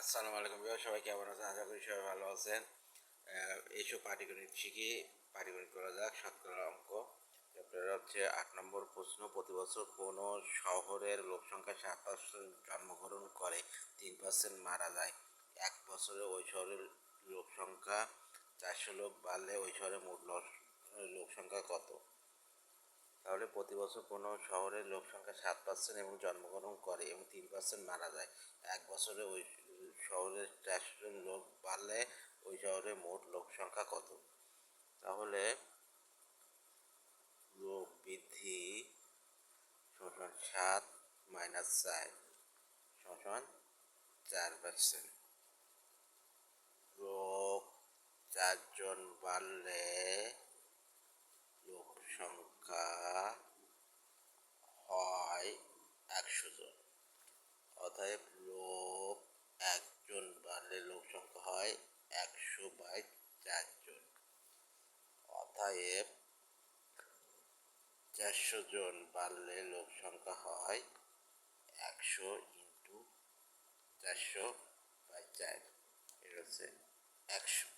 আসসালামু আলাইকুম ভাইয়া, সবাই কেমন আছেন? আশা করি সবাই ভালো আছেন। এইসব পাটিগণিত শিখি। পাটিগণিত করা যাক। শতকরা অঙ্ক চ্যাপ্টার হচ্ছে 8 নম্বর প্রশ্ন। প্রতি বছর কোনো শহরের লোকসংখ্যা 7% জন্মগ্রহণ করে, 3% মারা যায়। 1 বছরে ওই শহরের লোকসংখ্যা 400 লোক বাড়লে ওই শহরের মোট লোকসংখ্যা কত? তাহলে প্রতি বছর কোনো শহরের লোকসংখ্যা 7% এবং জন্মগ্রহণ করে এবং 3% মারা যায়। 1 বছরে ওই শহরের 400 জন লোক বাড়লে ওই শহরের মোট লোকসংখ্যা কত? তাহলে লোক বৃদ্ধি সমান 7 মাইনাস 4 সমান 4%। লোক 4 জন বাড়লে লোক সংখ্যা হয় 100 জন। অতএব লোক 1 জন বাড়লে লোক সংখ্যা হয় 100/4 জন। অতএব 400 জন বাড়লে লোক সংখ্যা হয় 100 × 400/4। এটা হচ্ছে 100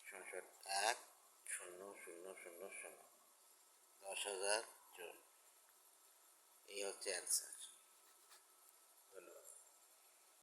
সংখ্যা 1,0,0,0,0 10,000 জন। এই হচ্ছে অ্যান্সার।